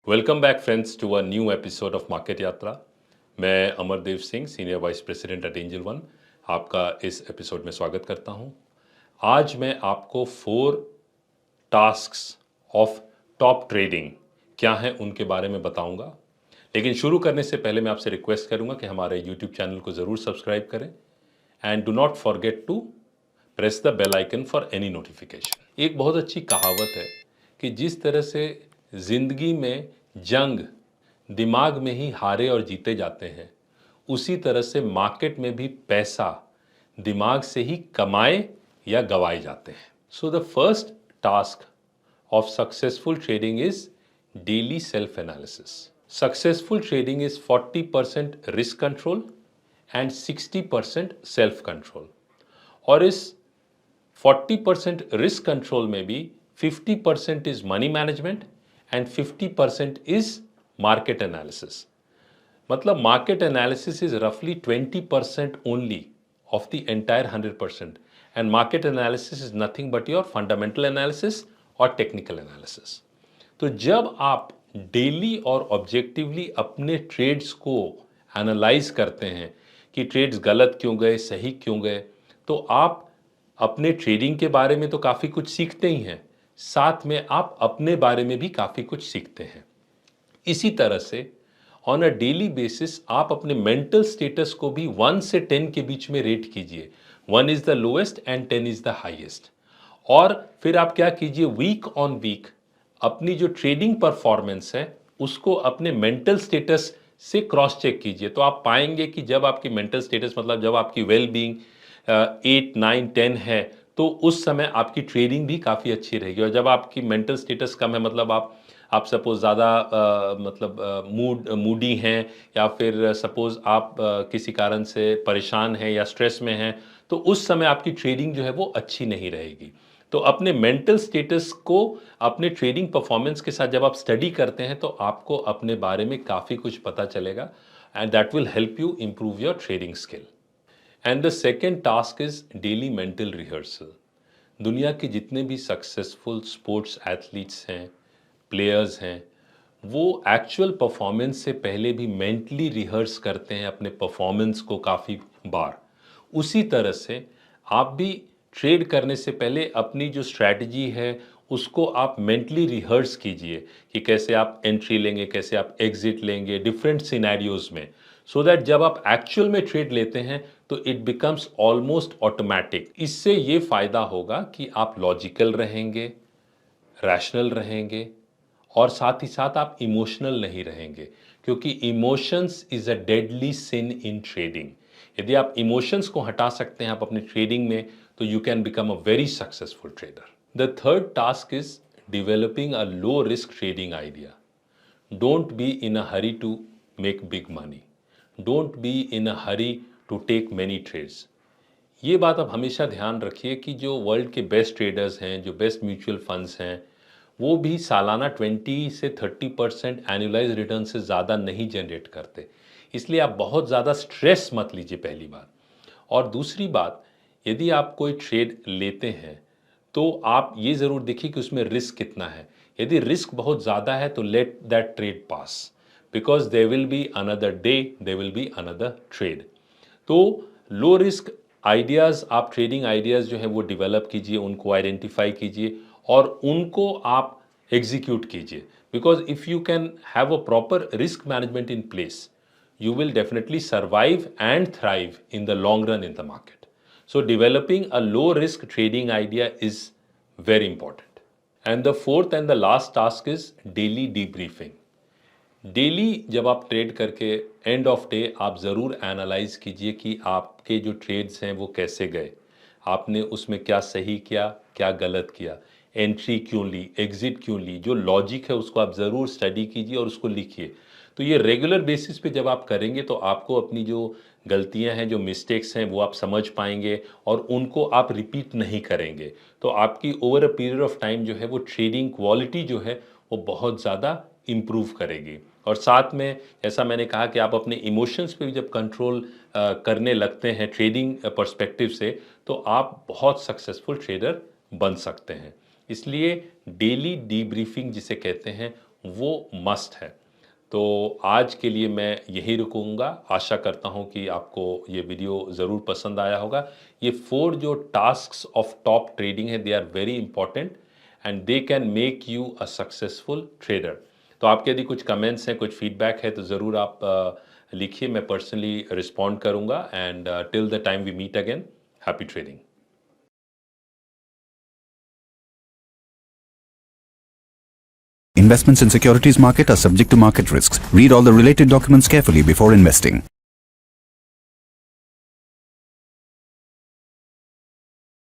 Welcome back friends to a new episode of market Yatra. मैं Amardev Singh, senior vice president at Angel One, आपका इस episode में स्वागत करता हूं। आज मैं आपको 4 टास्क्स ऑफ टॉप ट्रेडिंग क्या हैं उनके बारे में बताऊंगा। लेकिन शुरू करने से पहले मैं आपसे रिक्वेस्ट करूंगा कि हमारे यूट्यूब चैनल को ज़रूर सब्सक्राइब करें and do not forget to press the bell icon for any notification. एक बहुत अच्छी कहावत है कि जिस तरह से जिंदगी में जंग दिमाग में ही हारे और जीते जाते हैं, उसी तरह से मार्केट में भी पैसा दिमाग से ही कमाए या गवाए जाते हैं। So the first task of successful trading is daily self analysis. Successful trading is 40% risk control and 60% self control. और इस 40% रिस्क कंट्रोल में भी 50% is money management and 50% is market analysis. मतलब मार्केट एनालिसिस इज रफली 20% only of the entire 100%, and market analysis is nothing but your fundamental analysis और technical analysis. तो जब आप डेली और ऑब्जेक्टिवली अपने ट्रेड्स को एनालाइज करते हैं कि ट्रेड्स गलत क्यों गए, सही क्यों गए, तो आप अपने ट्रेडिंग के बारे में तो काफ़ी कुछ सीखते ही हैं, साथ में आप अपने बारे में भी काफ़ी कुछ सीखते हैं। इसी तरह से ऑन अ डेली बेसिस आप अपने मेंटल स्टेटस को भी 1 से 10 के बीच में रेट कीजिए। 1 is the lowest and 10 is the highest. और फिर आप क्या कीजिए, वीक ऑन वीक अपनी जो ट्रेडिंग परफॉर्मेंस है उसको अपने मेंटल स्टेटस से क्रॉस चेक कीजिए। तो आप पाएंगे कि जब आपकी मेंटल स्टेटस मतलब जब आपकी वेल बीइंग 8 9 10 है, तो उस समय आपकी ट्रेडिंग भी काफ़ी अच्छी रहेगी। और जब आपकी मेंटल स्टेटस कम है, मतलब आप सपोज ज़्यादा मूडी हैं, या फिर सपोज आप किसी कारण से परेशान हैं या स्ट्रेस में हैं, तो उस समय आपकी ट्रेडिंग जो है वो अच्छी नहीं रहेगी। तो अपने मेंटल स्टेटस को अपने ट्रेडिंग परफॉर्मेंस के साथ जब आप स्टडी करते हैं तो आपको अपने बारे में काफ़ी कुछ पता चलेगा, and that will help you improve your trading skill. And the second task is daily mental rehearsal. दुनिया के जितने भी सक्सेसफुल स्पोर्ट्स एथलीट्स हैं, प्लेयर्स हैं, वो एक्चुअल परफॉर्मेंस से पहले भी मेंटली रिहर्स करते हैं अपने परफॉर्मेंस को काफ़ी बार। उसी तरह से आप भी ट्रेड करने से पहले अपनी जो स्ट्रैटेजी है उसको आप मेंटली रिहर्स कीजिए कि कैसे आप एंट्री लेंगे, कैसे आप एग्जिट लेंगे डिफरेंट सिनेरियोज में, सो दैट जब आप एक्चुअल में ट्रेड लेते हैं तो इट बिकम्स ऑलमोस्ट ऑटोमेटिक। इससे ये फ़ायदा होगा कि आप लॉजिकल रहेंगे, रैशनल रहेंगे, और साथ ही साथ आप इमोशनल नहीं रहेंगे, क्योंकि emotions is a deadly sin in trading. यदि आप इमोशंस को हटा सकते हैं आप अपने ट्रेडिंग में, तो you can become a very successful trader. The third task is developing a low risk trading idea. Don't be in a hurry to make big money, don't be in a hurry to take many trades. ये बात आप हमेशा ध्यान रखिए कि जो world के best traders हैं, जो बेस्ट म्यूचुअल फंड्स हैं, वो भी सालाना 20 से 30% एनुअलाइज रिटर्न से ज़्यादा नहीं जनरेट करते। इसलिए आप बहुत ज़्यादा स्ट्रेस मत लीजिए, पहली बात। और दूसरी बात, यदि आप कोई ट्रेड लेते हैं तो आप ये ज़रूर देखिए कि उसमें रिस्क कितना है। यदि रिस्क बहुत ज़्यादा है तो let that trade pass, because they will be another day, they will be another trade. तो लो रिस्क आइडियाज़, आप ट्रेडिंग आइडियाज़ जो है वो डेवलप कीजिए, उनको आइडेंटिफाई कीजिए और उनको आप एग्जीक्यूट कीजिए। Because if you can have a proper risk management in place, you will definitely survive and thrive in the long run in the market. So developing a low risk trading idea is very important. And the fourth and the last task is daily debriefing. Daily जब आप trade करके end of day आप ज़रूर analyse कीजिए कि आपके जो trades हैं वो कैसे गए, आपने उसमें क्या सही किया, क्या गलत किया, एंट्री क्यों ली, एग्जिट क्यों ली। जो लॉजिक है उसको आप ज़रूर स्टडी कीजिए और उसको लिखिए। तो ये रेगुलर बेसिस पे जब आप करेंगे तो आपको अपनी जो गलतियां हैं, जो मिस्टेक्स हैं, वो आप समझ पाएंगे और उनको आप रिपीट नहीं करेंगे। तो आपकी over a period of time जो है वो ट्रेडिंग क्वालिटी जो है वो बहुत ज़्यादा इम्प्रूव करेगी। और साथ में ऐसा मैंने कहा कि आप अपने इमोशंस पे भी जब कंट्रोल करने लगते हैं ट्रेडिंग पर्सपेक्टिव से, तो आप बहुत सक्सेसफुल ट्रेडर बन सकते हैं। इसलिए डेली डीब्रीफिंग जिसे कहते हैं वो मस्ट है। तो आज के लिए मैं यहीं रुकूंगा। आशा करता हूं कि आपको ये वीडियो ज़रूर पसंद आया होगा। ये 4 जो टास्क्स ऑफ टॉप ट्रेडिंग है, they are very important and they can make you a successful trader. तो आपके यदि कुछ कमेंट्स हैं, कुछ फीडबैक है तो ज़रूर आप लिखिए, मैं पर्सनली रिस्पॉन्ड करूंगा। And till the time we meet again, happy trading. Investments in securities market are subject to market risks. Read all the related documents carefully before investing.